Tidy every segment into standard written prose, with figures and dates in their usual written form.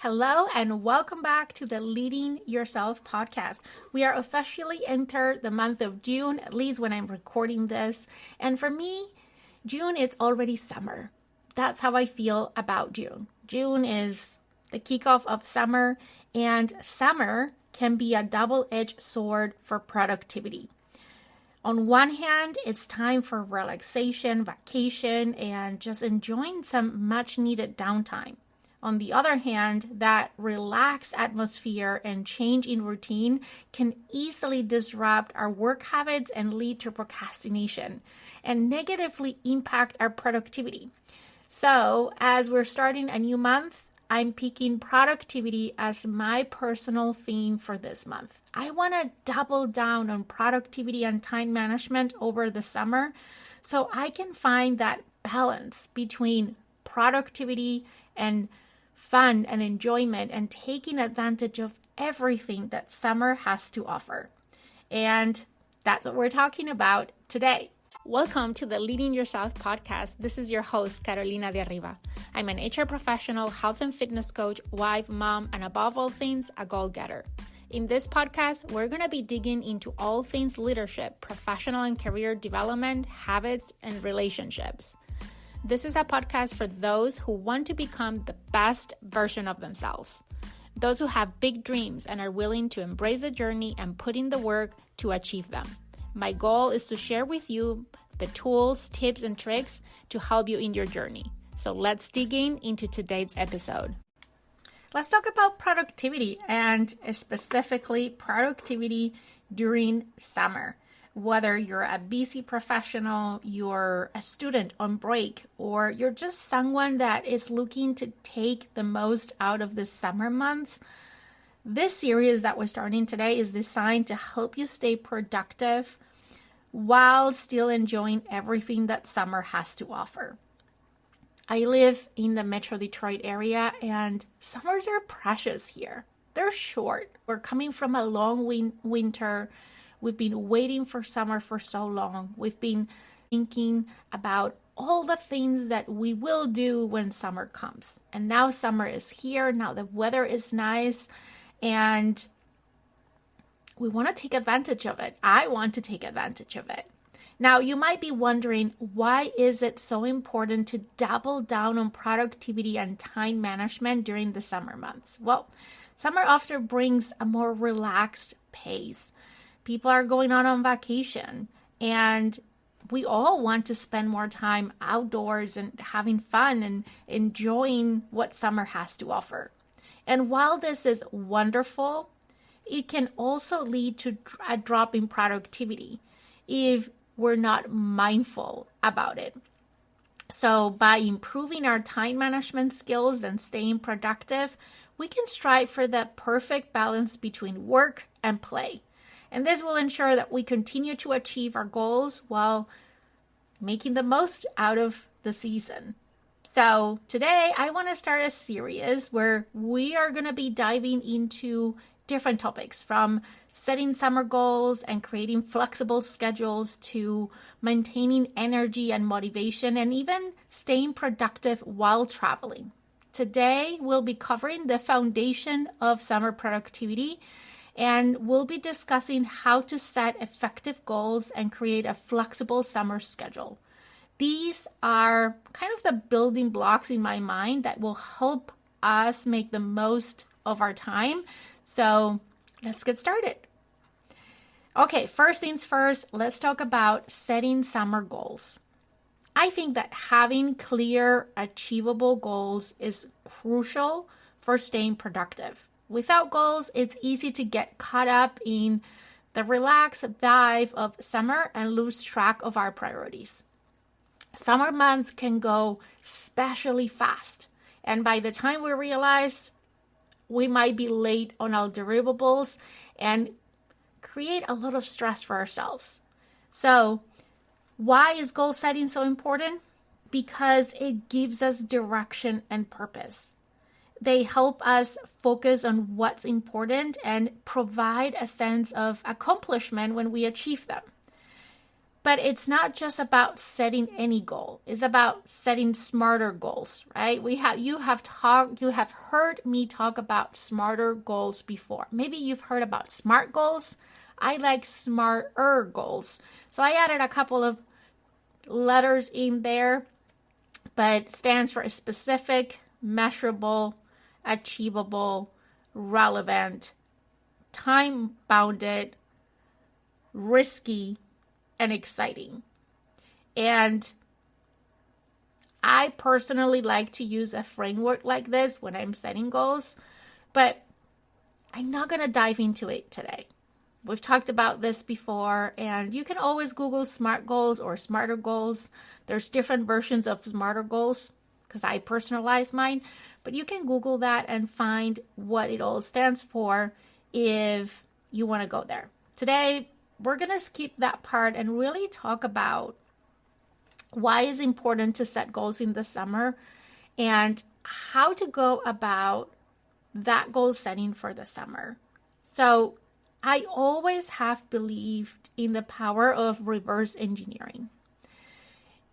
Hello and welcome back to the Leading Yourself podcast. We are officially entered the month of June, at least when I'm recording this. And for me, June, it's already summer. That's how I feel about June. June is the kickoff of summer, and summer can be a double-edged sword for productivity. On one hand, it's time for relaxation, vacation, and just enjoying some much-needed downtime. On the other hand, that relaxed atmosphere and change in routine can easily disrupt our work habits and lead to procrastination and negatively impact our productivity. So, as we're starting a new month, I'm picking productivity as my personal theme for this month. I want to double down on productivity and time management over the summer so I can find that balance between productivity and fun and enjoyment and taking advantage of everything that summer has to offer. And that's what we're talking about today. Welcome to the Leading Yourself podcast. This is your host, Carolina de Arriba. I'm an HR professional, health and fitness coach, wife, mom, and above all things, a goal-getter. In this podcast, we're going to be digging into all things leadership, professional and career development, habits, and relationships. This is a podcast for those who want to become the best version of themselves. Those who have big dreams and are willing to embrace the journey and put in the work to achieve them. My goal is to share with you the tools, tips, and tricks to help you in your journey. So let's dig into today's episode. Let's talk about productivity, and specifically productivity during summer. Whether you're a busy professional, you're a student on break, or you're just someone that is looking to take the most out of the summer months, this series that we're starting today is designed to help you stay productive while still enjoying everything that summer has to offer. I live in the Metro Detroit area, and summers are precious here. They're short. We're coming from a long winter. We've been waiting for summer for so long. We've been thinking about all the things that we will do when summer comes. And now summer is here. Now the weather is nice. And we want to take advantage of it. I want to take advantage of it. Now, you might be wondering, why is it so important to double down on productivity and time management during the summer months? Well, summer often brings a more relaxed pace. People are going on vacation, and we all want to spend more time outdoors and having fun and enjoying what summer has to offer. And while this is wonderful, it can also lead to a drop in productivity if we're not mindful about it. So by improving our time management skills and staying productive, we can strive for the perfect balance between work and play. And this will ensure that we continue to achieve our goals while making the most out of the season. So today I want to start a series where we are going to be diving into different topics, from setting summer goals and creating flexible schedules to maintaining energy and motivation and even staying productive while traveling. Today we'll be covering the foundation of summer productivity, and we'll be discussing how to set effective goals and create a flexible summer schedule. These are kind of the building blocks in my mind that will help us make the most of our time. So let's get started. Okay, first things first, let's talk about setting summer goals. I think that having clear, achievable goals is crucial for staying productive. Without goals, it's easy to get caught up in the relaxed vibe of summer and lose track of our priorities. Summer months can go especially fast, and by the time we realize, we might be late on our deliverables and create a lot of stress for ourselves. So, why is goal setting so important? Because it gives us direction and purpose. They help us focus on what's important and provide a sense of accomplishment when we achieve them. But it's not just about setting any goal. It's about setting smarter goals, right? You have heard me talk about smarter goals before. Maybe you've heard about SMART goals. I like smarter goals. So I added a couple of letters in there, but it stands for specific, measurable, achievable, relevant, time-bounded, risky, and exciting. And I personally like to use a framework like this when I'm setting goals, but I'm not going to dive into it today. We've talked about this before, and you can always Google SMART goals or smarter goals. There's different versions of smarter goals because I personalize mine, but you can Google that and find what it all stands for if you want to go there. Today, we're going to skip that part and really talk about why it's important to set goals in the summer and how to go about that goal setting for the summer. So I always have believed in the power of reverse engineering.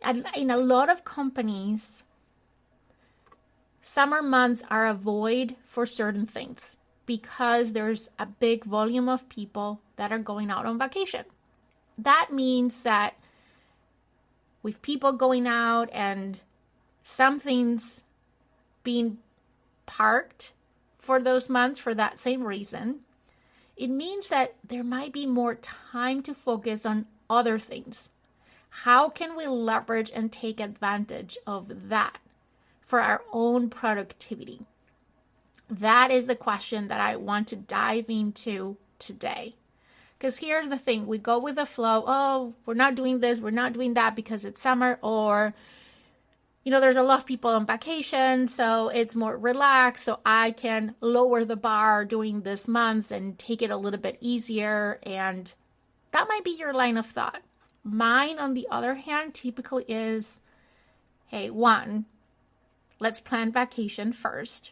And in a lot of companies, summer months are a void for certain things because there's a big volume of people that are going out on vacation. That means that with people going out and some things being parked for those months for that same reason, it means that there might be more time to focus on other things. How can we leverage and take advantage of that for our own productivity? That is the question that I want to dive into today. Because here's the thing, we go with the flow. Oh, we're not doing this, we're not doing that because it's summer, or, there's a lot of people on vacation, so it's more relaxed, so I can lower the bar during this month and take it a little bit easier. And that might be your line of thought. Mine, on the other hand, typically is, hey, let's plan vacation first.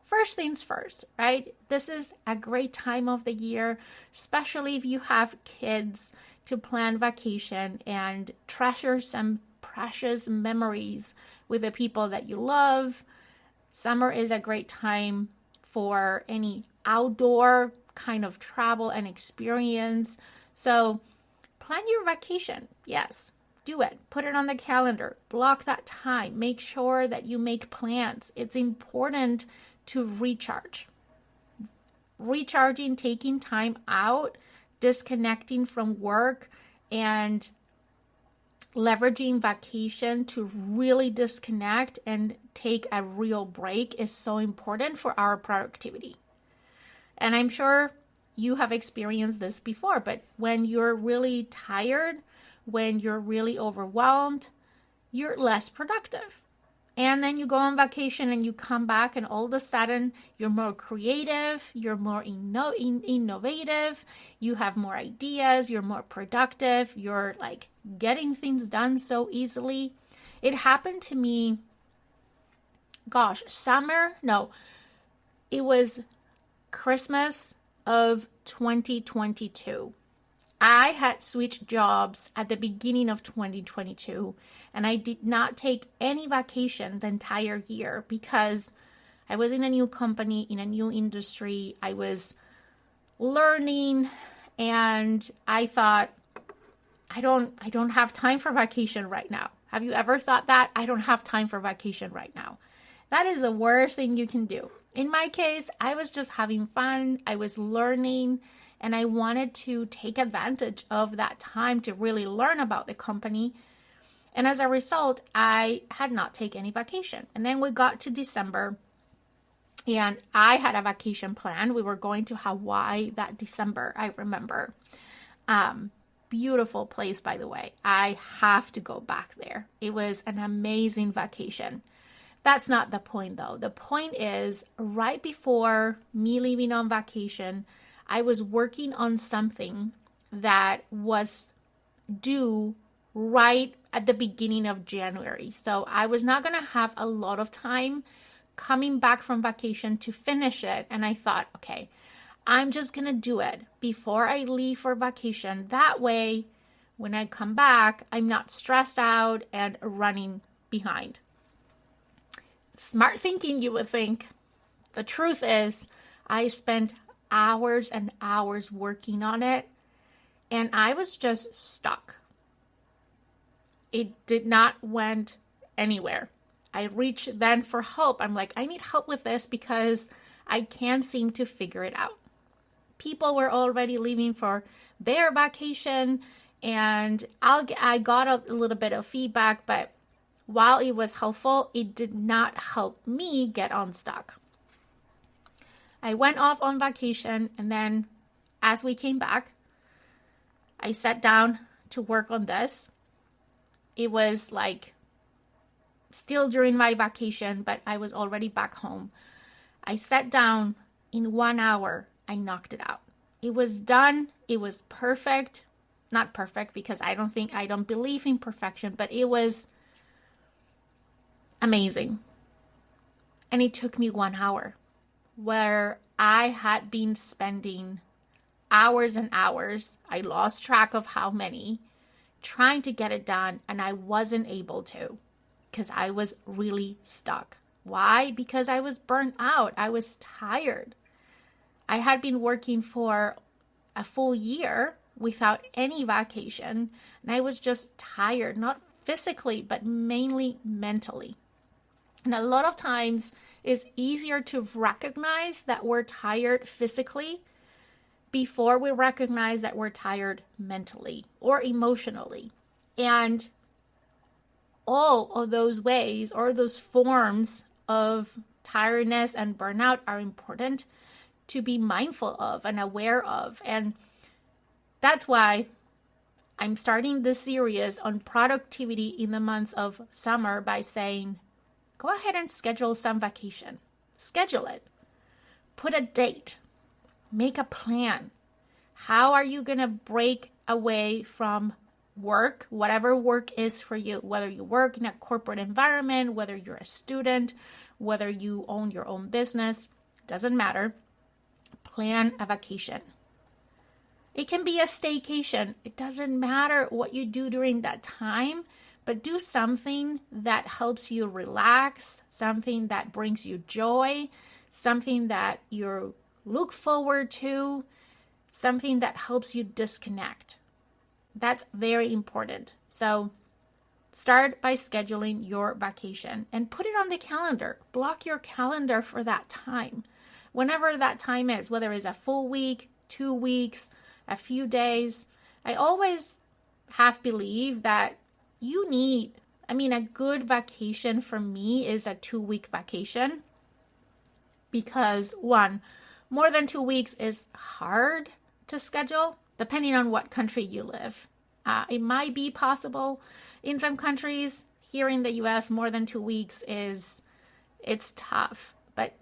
First things first, right? This is a great time of the year, especially if you have kids, to plan vacation and treasure some precious memories with the people that you love. Summer is a great time for any outdoor kind of travel and experience. So plan your vacation. Yes, do it. Put it on the calendar. Block that time. Make sure that you make plans. It's important to recharge. Recharging, taking time out, disconnecting from work, and leveraging vacation to really disconnect and take a real break is so important for our productivity. And I'm sure you have experienced this before, but when you're really tired, when you're really overwhelmed, you're less productive. And then you go on vacation and you come back and all of a sudden you're more creative, you're more innovative, you have more ideas, you're more productive, you're like getting things done so easily. It happened to me, it was Christmas of 2022. I had switched jobs at the beginning of 2022, and I did not take any vacation the entire year because I was in a new company, in a new industry. I was learning, and I thought, I don't have time for vacation right now. Have you ever thought that? I don't have time for vacation right now. That is the worst thing you can do. In my case, I was just having fun. I was learning, and I wanted to take advantage of that time to really learn about the company. And as a result, I had not taken any vacation. And then we got to December, and I had a vacation plan. We were going to Hawaii that December, I remember. Beautiful place, by the way. I have to go back there. It was an amazing vacation. That's not the point, though. The point is, right before me leaving on vacation, I was working on something that was due right at the beginning of January. So I was not going to have a lot of time coming back from vacation to finish it. And I thought, okay, I'm just going to do it before I leave for vacation. That way, when I come back, I'm not stressed out and running behind. Smart thinking, you would think. The truth is, I spent hours and hours working on it, and I was just stuck. It did not went anywhere. I reached then for help. I'm like, I need help with this because I can't seem to figure it out. People were already leaving for their vacation, and I got a little bit of feedback, but while it was helpful, it did not help me get unstuck. I went off on vacation, and then as we came back, I sat down to work on this. It was like still during my vacation, but I was already back home. I sat down. In 1 hour, I knocked it out. It was done. It was perfect. Not perfect because I don't believe in perfection, but it was amazing. And it took me 1 hour where I had been spending hours and hours. I lost track of how many, trying to get it done, and I wasn't able to because I was really stuck. Why? Because I was burnt out. I was tired. I had been working for a full year without any vacation, and I was just tired, not physically, but mainly mentally. And a lot of times it's easier to recognize that we're tired physically before we recognize that we're tired mentally or emotionally. And all of those ways or those forms of tiredness and burnout are important to be mindful of and aware of. And that's why I'm starting this series on productivity in the months of summer by saying, go ahead and schedule some vacation. Schedule it. Put a date. Make a plan. How are you going to break away from work, whatever work is for you, whether you work in a corporate environment, whether you're a student, whether you own your own business, doesn't matter. Plan a vacation. It can be a staycation. It doesn't matter what you do during that time, but do something that helps you relax, something that brings you joy, something that you look forward to, something that helps you disconnect. That's very important. So start by scheduling your vacation and put it on the calendar. Block your calendar for that time. Whenever that time is, whether it's a full week, 2 weeks, a few days, I always have believed that a good vacation for me is a 2-week vacation because one, more than 2 weeks is hard to schedule depending on what country you live. It might be possible in some countries. Here in the US, more than 2 weeks it's tough. But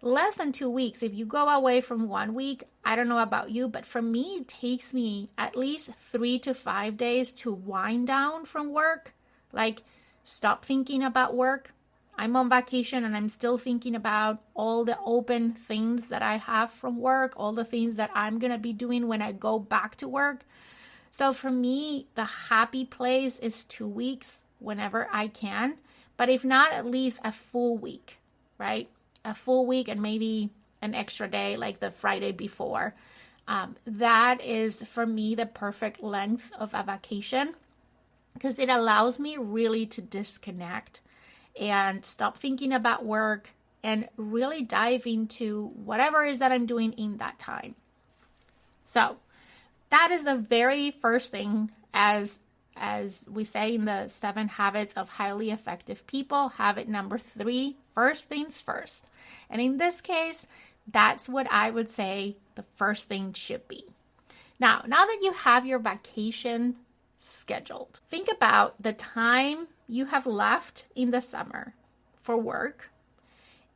less than 2 weeks, if you go away from 1 week, I don't know about you, but for me, it takes me at least 3 to 5 days to wind down from work. Like, stop thinking about work. I'm on vacation and I'm still thinking about all the open things that I have from work, all the things that I'm going to be doing when I go back to work. So for me, the happy place is 2 weeks whenever I can, but if not, at least a full week, right? A full week and maybe an extra day like the Friday before. That is for me the perfect length of a vacation because it allows me really to disconnect and stop thinking about work and really dive into whatever it is that I'm doing in that time. So that is the very first thing, as we say in the 7 habits of highly effective people. Habit number 3, first things first. And in this case, that's what I would say the first thing should be. Now that you have your vacation scheduled, think about the time you have left in the summer for work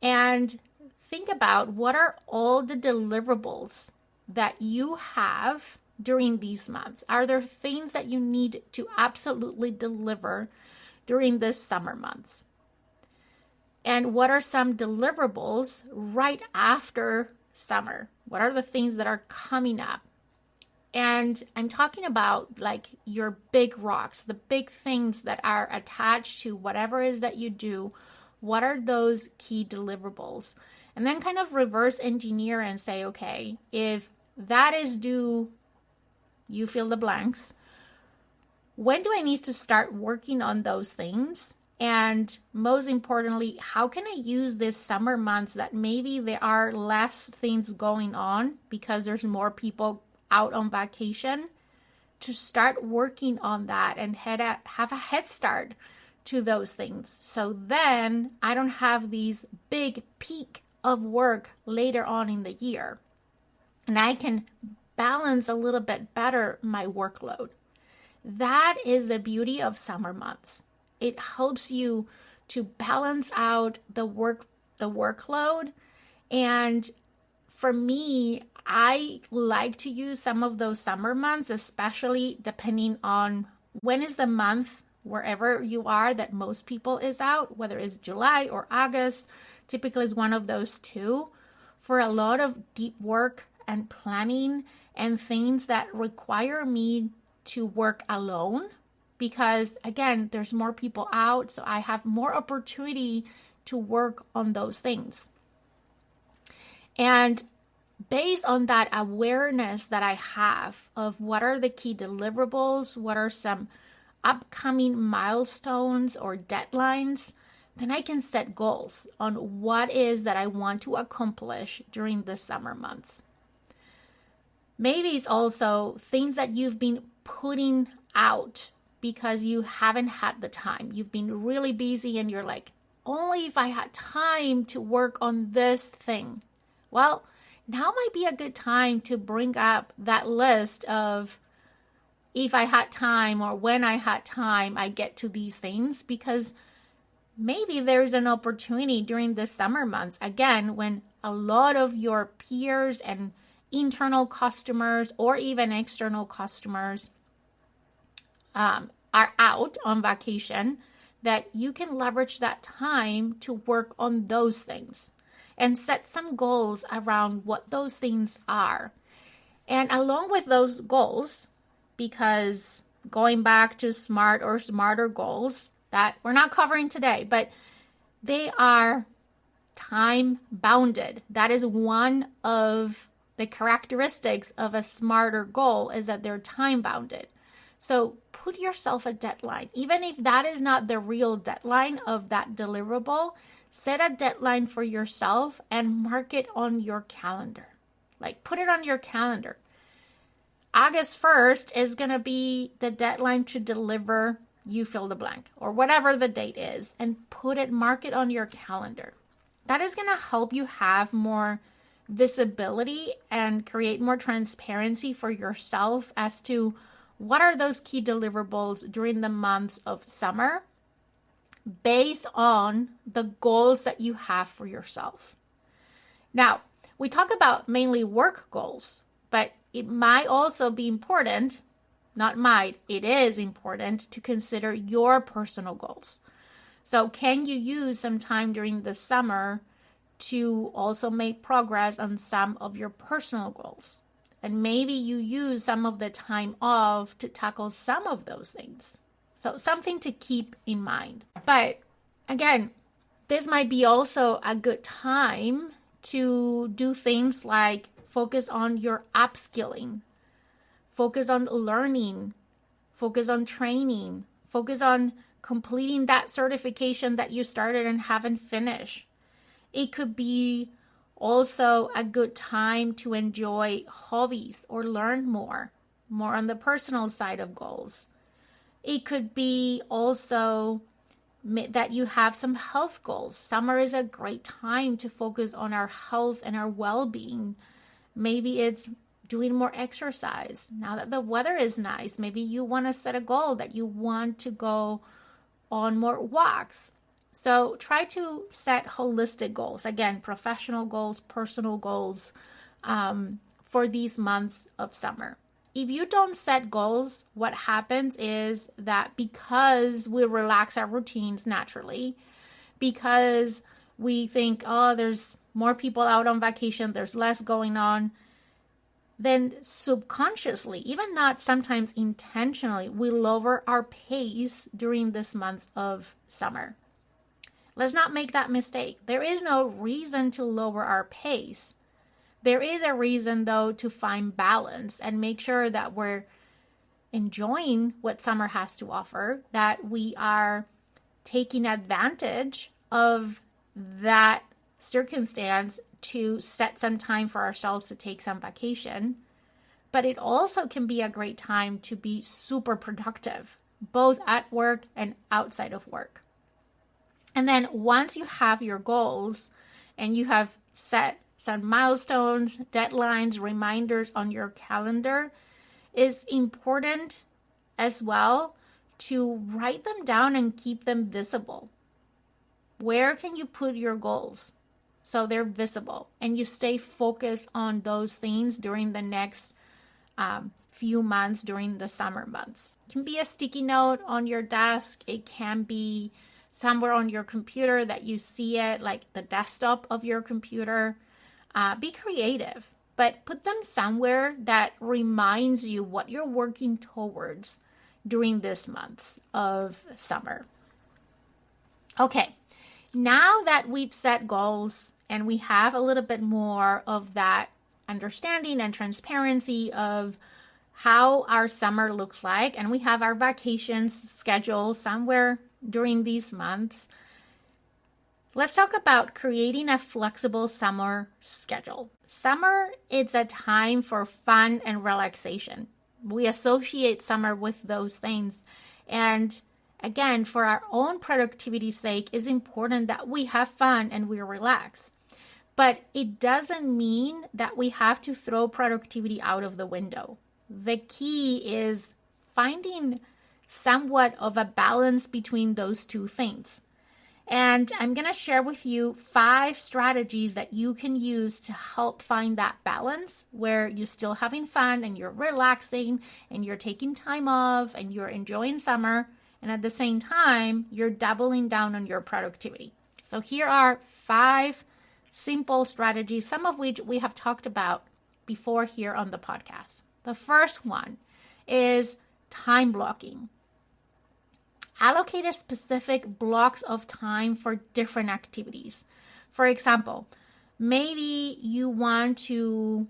and think about what are all the deliverables that you have during these months. Are there things that you need to absolutely deliver during this summer months? And what are some deliverables right after summer? What are the things that are coming up? And I'm talking about like your big rocks, the big things that are attached to whatever it is that you do. What are those key deliverables? And then kind of reverse engineer and say, okay, if that is due, you fill the blanks. When do I need to start working on those things? And most importantly, how can I use this summer months that maybe there are less things going on because there's more people out on vacation to start working on that and have a head start to those things. So then I don't have these big peak of work later on in the year. And I can balance a little bit better my workload. That is the beauty of summer months. It helps you to balance out the workload. And for me, I like to use some of those summer months, especially depending on when is the month, wherever you are, that most people is out, whether it's July or August, typically is one of those two, for a lot of deep work and planning and things that require me to work alone. Because again, there's more people out, so I have more opportunity to work on those things. And based on that awareness that I have of what are the key deliverables, what are some upcoming milestones or deadlines, then I can set goals on what is that I want to accomplish during the summer months. Maybe it's also things that you've been putting out because you haven't had the time. You've been really busy and you're like, only if I had time to work on this thing. Well, now might be a good time to bring up that list of if I had time or when I had time, I get to these things, because maybe there's an opportunity during the summer months, again, when a lot of your peers and internal customers or even external customers are out on vacation, that you can leverage that time to work on those things and set some goals around what those things are. And along with those goals, because going back to SMART or smarter goals that we're not covering today, but they are time bounded. That is one of the characteristics of a smarter goal, is that they're time bounded. So put yourself a deadline. Even if that is not the real deadline of that deliverable, set a deadline for yourself and mark it on your calendar. Like, put it on your calendar. August 1st is going to be the deadline to deliver, you fill the blank, or whatever the date is, and mark it on your calendar. That is going to help you have more visibility and create more transparency for yourself as to what are those key deliverables during the months of summer based on the goals that you have for yourself. Now, we talk about mainly work goals, but it might also be important, it is important to consider your personal goals. So can you use some time during the summer to also make progress on some of your personal goals? And maybe you use some of the time off to tackle some of those things. So something to keep in mind. But again, this might be also a good time to do things like focus on your upskilling, focus on learning, focus on training, focus on completing that certification that you started and haven't finished. It could be also a good time to enjoy hobbies or learn more on the personal side of goals. It could be also that you have some health goals. Summer is a great time to focus on our health and our well-being. Maybe it's doing more exercise. Now that the weather is nice, maybe you want to set a goal that you want to go on more walks. So try to set holistic goals. Again, professional goals, personal goals for these months of summer. If you don't set goals, what happens is that because we relax our routines naturally, because we think, oh, there's more people out on vacation, there's less going on, then subconsciously, even not sometimes intentionally, we lower our pace during this month of summer. Let's not make that mistake. There is no reason to lower our pace. There is a reason, though, to find balance and make sure that we're enjoying what summer has to offer, that we are taking advantage of that circumstance to set some time for ourselves to take some vacation. But it also can be a great time to be super productive, both at work and outside of work. And then once you have your goals and you have set some milestones, deadlines, reminders on your calendar, it's important as well to write them down and keep them visible. Where can you put your goals so they're visible and you stay focused on those things during the next few months during the summer months? It can be a sticky note on your desk. It can be somewhere on your computer that you see it, like the desktop of your computer. Be creative, but put them somewhere that reminds you what you're working towards during this month of summer. Okay, now that we've set goals and we have a little bit more of that understanding and transparency of how our summer looks like, and we have our vacations scheduled somewhere during these months, let's talk about creating a flexible summer schedule. Summer, it's a time for fun and relaxation. We associate summer with those things. And again, for our own productivity's sake, it's important that we have fun and we relax. But it doesn't mean that we have to throw productivity out of the window. The key is finding somewhat of a balance between those two things. And I'm going to share with you 5 strategies that you can use to help find that balance where you're still having fun and you're relaxing and you're taking time off and you're enjoying summer. And at the same time, you're doubling down on your productivity. So here are 5 simple strategies, some of which we have talked about before here on the podcast. The first one is time blocking. Allocate a specific blocks of time for different activities. For example, maybe you want to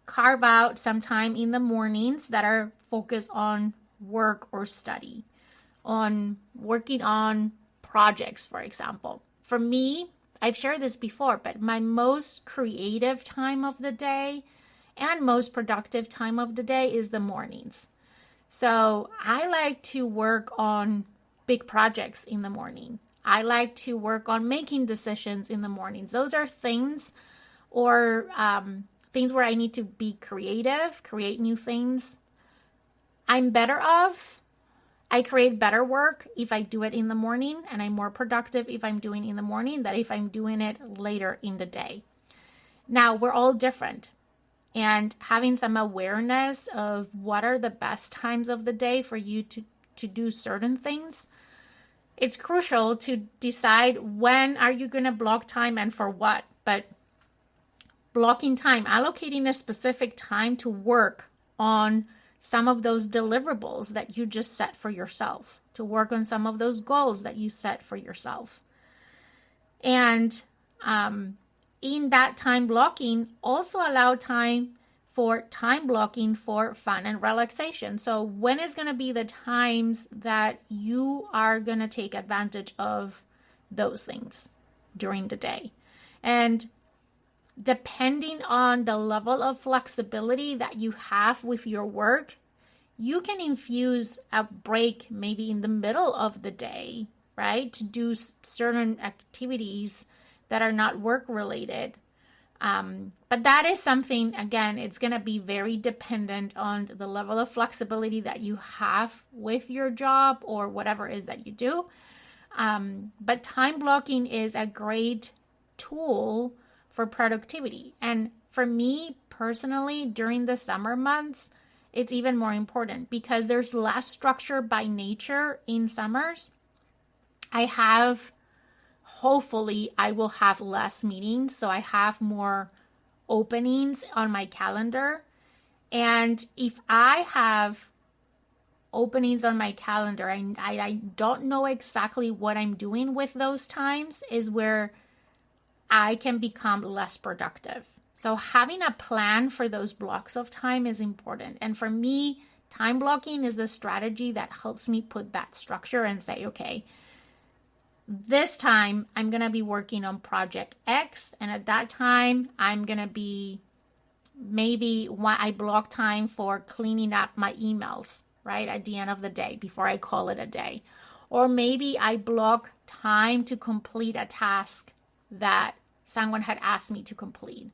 carve out some time in the mornings that are focused on work or study, on working on projects, for example. For me, I've shared this before, but my most creative time of the day and most productive time of the day is the mornings. So I like to work on big projects in the morning. I like to work on making decisions in the mornings. Those are things or things where I need to be creative, create new things. I'm better off. I create better work if I do it in the morning, and I'm more productive if I'm doing it in the morning than if I'm doing it later in the day. Now, we're all different. And having some awareness of what are the best times of the day for you to do certain things, it's crucial to decide when are you going to block time and for what. But blocking time, allocating a specific time to work on some of those deliverables that you just set for yourself, to work on some of those goals that you set for yourself. And in that time blocking, also allow time blocking for fun and relaxation. So when is going to be the times that you are going to take advantage of those things during the day? And depending on the level of flexibility that you have with your work, you can infuse a break maybe in the middle of the day, right? To do certain activities that are not work related. But that is something, again, it's going to be very dependent on the level of flexibility that you have with your job or whatever it is that you do. But time blocking is a great tool for productivity. And for me personally, during the summer months, it's even more important because there's less structure by nature in summers. Hopefully, I will have less meetings, so I have more openings on my calendar. And if I have openings on my calendar, I don't know exactly what I'm doing with those times, is where I can become less productive. So having a plan for those blocks of time is important. And for me, time blocking is a strategy that helps me put that structure and say, okay, this time I'm going to be working on project X. And at that time, I'm going to be maybe I block time for cleaning up my emails, right? At the end of the day, before I call it a day. Or maybe I block time to complete a task that someone had asked me to complete.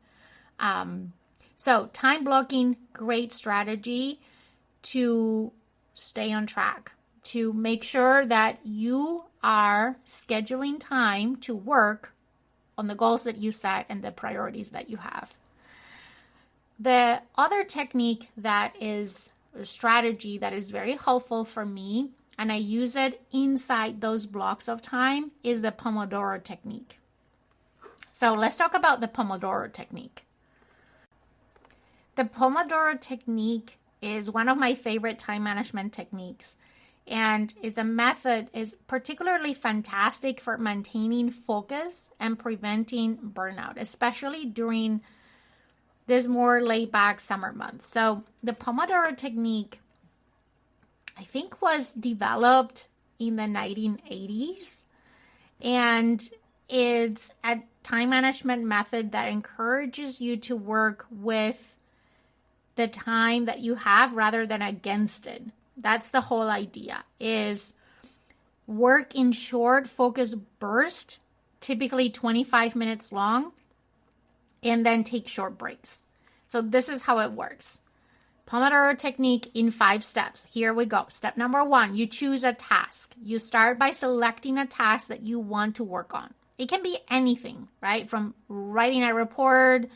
So time blocking, great strategy to stay on track, to make sure that you are scheduling time to work on the goals that you set and the priorities that you have. The other technique that is a strategy that is very helpful for me, and I use it inside those blocks of time, is the Pomodoro technique. So let's talk about the Pomodoro technique. The Pomodoro technique is one of my favorite time management techniques, and is a method is particularly fantastic for maintaining focus and preventing burnout, especially during this more laid back summer months. So the Pomodoro technique, I think, was developed in the 1980s, and it's a time management method that encourages you to work with the time that you have rather than against it. That's the whole idea, is work in short focus bursts, typically 25 minutes long, and then take short breaks. So this is how it works. Pomodoro technique in 5 steps. Here we go. Step number 1, you choose a task. You start by selecting a task that you want to work on. It can be anything, right? From writing a report,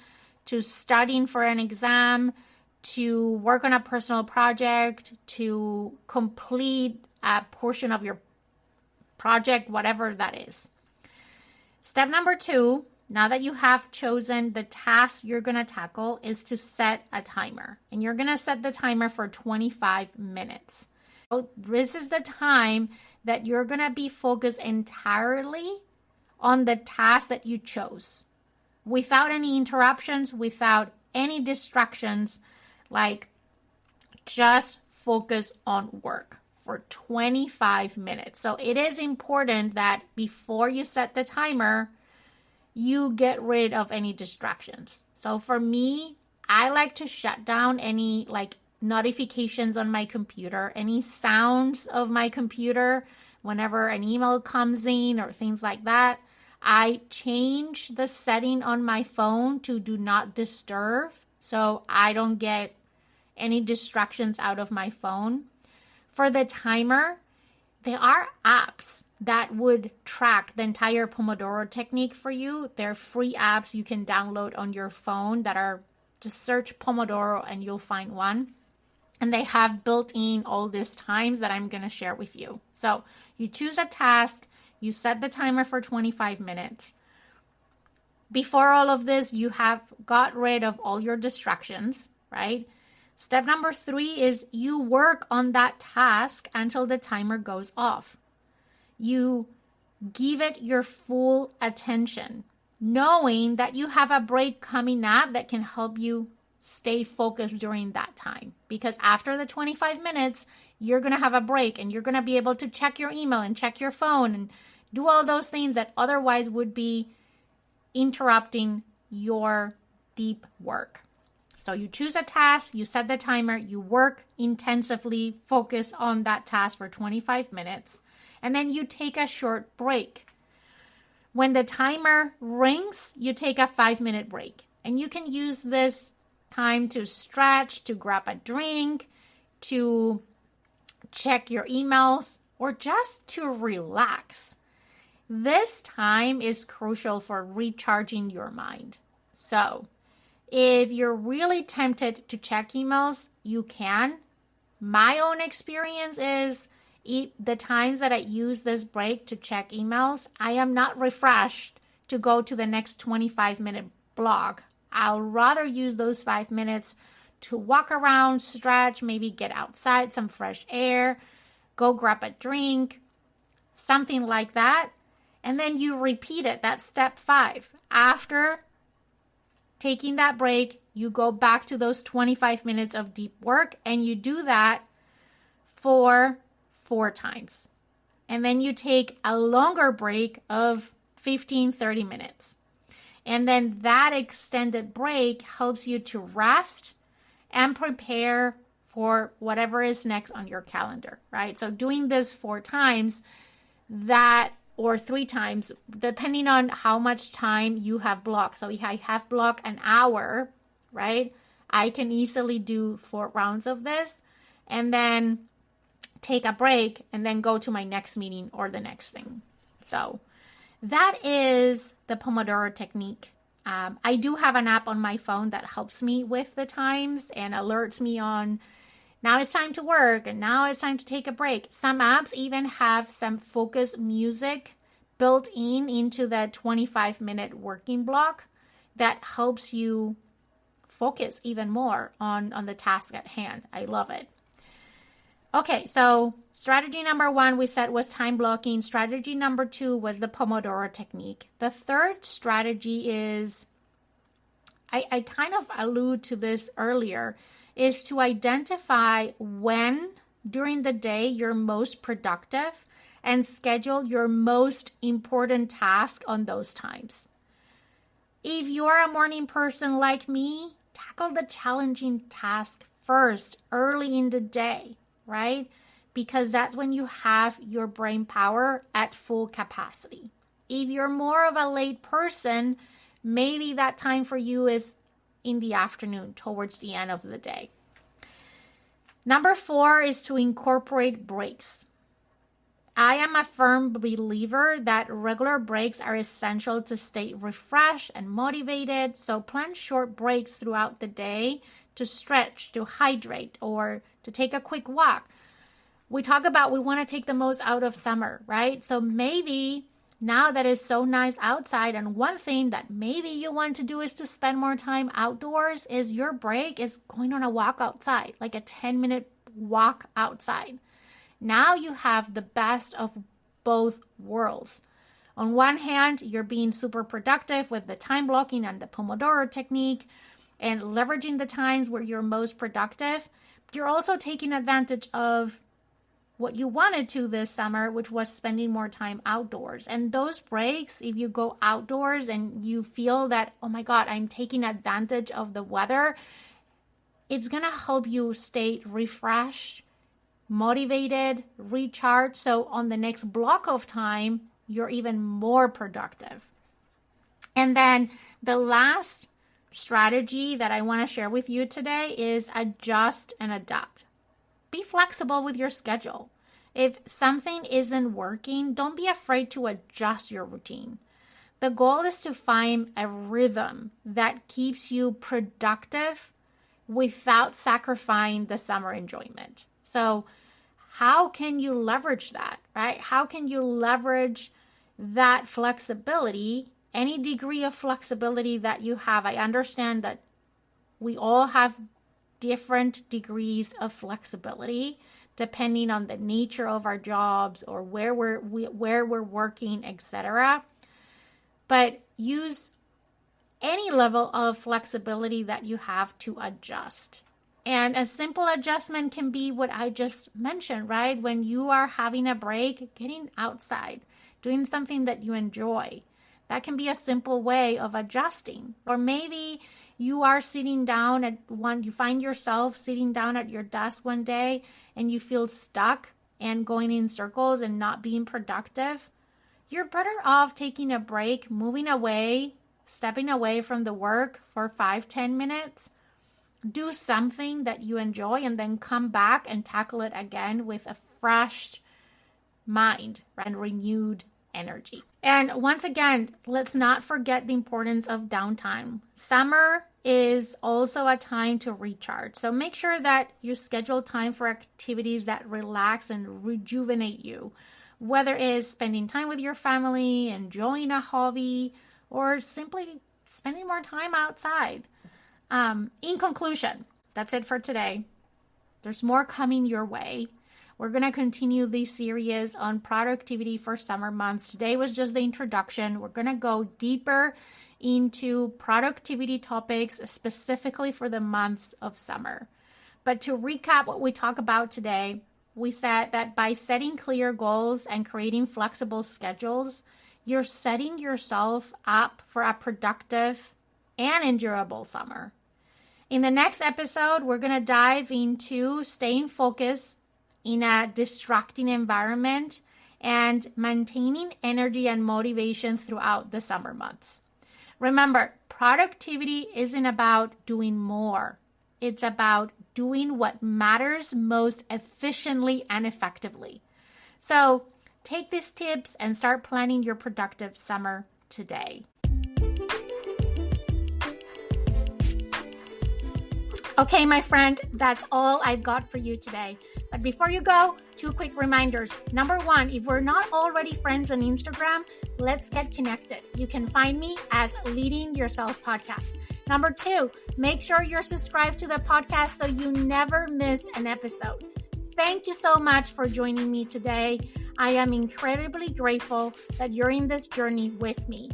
to studying for an exam, to work on a personal project, to complete a portion of your project, whatever that is. Step number 2, now that you have chosen the task you're going to tackle, is to set a timer. And you're going to set the timer for 25 minutes. So this is the time that you're going to be focused entirely on the task that you chose, without any interruptions, without any distractions. Like, just focus on work for 25 minutes. So it is important that before you set the timer, you get rid of any distractions. So for me, I like to shut down any notifications on my computer, any sounds of my computer whenever an email comes in or things like that. I change the setting on my phone to do not disturb, so I don't get any distractions out of my phone. For the timer, there are apps that would track the entire Pomodoro technique for you. They're free apps you can download on your phone that are, just search Pomodoro and you'll find one. And they have built in all these times that I'm going to share with you. So you choose a task, you set the timer for 25 minutes. Before all of this, you have got rid of all your distractions, right? Step number 3 is you work on that task until the timer goes off. You give it your full attention, knowing that you have a break coming up that can help you stay focused during that time. Because after the 25 minutes, you're going to have a break and you're going to be able to check your email and check your phone and do all those things that otherwise would be interrupting your deep work. So you choose a task, you set the timer, you work intensively, focus on that task for 25 minutes, and then you take a short break. When the timer rings, you take a 5-minute break. And you can use this time to stretch, to grab a drink, to check your emails, or just to relax. This time is crucial for recharging your mind. So, if you're really tempted to check emails, you can. My own experience is the times that I use this break to check emails, I am not refreshed to go to the next 25-minute block. I'll rather use those 5 minutes to walk around, stretch, maybe get outside, some fresh air, go grab a drink, something like that. And then you repeat it. That's step 5. After taking that break, you go back to those 25 minutes of deep work, and you do that for 4 times. And then you take a longer break of 15, 30 minutes. And then that extended break helps you to rest and prepare for whatever is next on your calendar, right? So doing this 4 times, or 3 times, depending on how much time you have blocked. So if I have blocked an hour, right, I can easily do 4 rounds of this and then take a break and then go to my next meeting or the next thing. So that is the Pomodoro technique. I do have an app on my phone that helps me with the times and alerts me on now it's time to work and now it's time to take a break. Some apps even have some focus music built into the 25-minute working block that helps you focus even more on the task at hand. I love it. Okay, so strategy number 1 we said was time blocking. Strategy number 2 was the Pomodoro technique. The third strategy is, I kind of allude to this earlier, is to identify when during the day you're most productive and schedule your most important task on those times. If you're a morning person like me, tackle the challenging task first early in the day, right? Because that's when you have your brain power at full capacity. If you're more of a late person, maybe that time for you is in the afternoon towards the end of the day. Number 4 is to incorporate breaks. I am a firm believer that regular breaks are essential to stay refreshed and motivated. So plan short breaks throughout the day to stretch, to hydrate, or to take a quick walk. We talk about we want to take the most out of summer, right? So maybe now that it's so nice outside, and one thing that maybe you want to do is to spend more time outdoors, is your break is going on a walk outside, like a 10-minute walk outside. Now you have the best of both worlds. On one hand, you're being super productive with the time blocking and the Pomodoro technique and leveraging the times where you're most productive. You're also taking advantage of what you wanted to this summer, which was spending more time outdoors. And those breaks, if you go outdoors and you feel that, oh my God, I'm taking advantage of the weather, it's going to help you stay refreshed, motivated, recharged. So on the next block of time, you're even more productive. And then the last strategy that I want to share with you today is adjust and adapt. Be flexible with your schedule. If something isn't working, don't be afraid to adjust your routine. The goal is to find a rhythm that keeps you productive without sacrificing the summer enjoyment. So how can you leverage that, right? How can you leverage that flexibility, any degree of flexibility that you have? I understand that we all have different degrees of flexibility depending on the nature of our jobs or where we're working, etc. But use any level of flexibility that you have to adjust. And a simple adjustment can be what I just mentioned, right? When you are having a break, getting outside, doing something that you enjoy. That can be a simple way of adjusting. Or maybe you are sitting down you find yourself sitting down at your desk one day and you feel stuck and going in circles and not being productive. You're better off taking a break, moving away, stepping away from the work for 5-10 minutes. Do something that you enjoy and then come back and tackle it again with a fresh mind and renewed energy. And once again, let's not forget the importance of downtime. Summer is also a time to recharge. So make sure that you schedule time for activities that relax and rejuvenate you, whether it is spending time with your family, enjoying a hobby, or simply spending more time outside. In conclusion, That's it for today. There's more coming your way. We're going to continue this series on productivity for summer months. Today was just the introduction. We're going to go deeper into productivity topics specifically for the months of summer. But to recap what we talked about today, we said that by setting clear goals and creating flexible schedules, you're setting yourself up for a productive and endurable summer. In the next episode, we're going to dive into staying focused in a distracting environment and maintaining energy and motivation throughout the summer months. Remember, productivity isn't about doing more. It's about doing what matters most efficiently and effectively. So take these tips and start planning your productive summer today. Okay, my friend, that's all I've got for you today. But before you go, 2 quick reminders. Number 1, if we're not already friends on Instagram, let's get connected. You can find me as Leading Yourself Podcast. Number 2, make sure you're subscribed to the podcast so you never miss an episode. Thank you so much for joining me today. I am incredibly grateful that you're in this journey with me.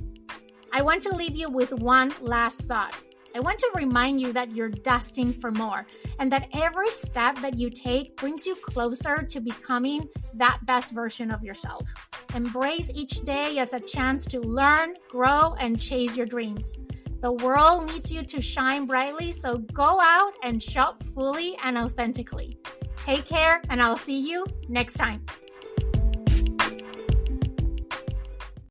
I want to leave you with one last thought. I want to remind you that you're destined for more and that every step that you take brings you closer to becoming that best version of yourself. Embrace each day as a chance to learn, grow, and chase your dreams. The world needs you to shine brightly, so go out and show up fully and authentically. Take care, and I'll see you next time.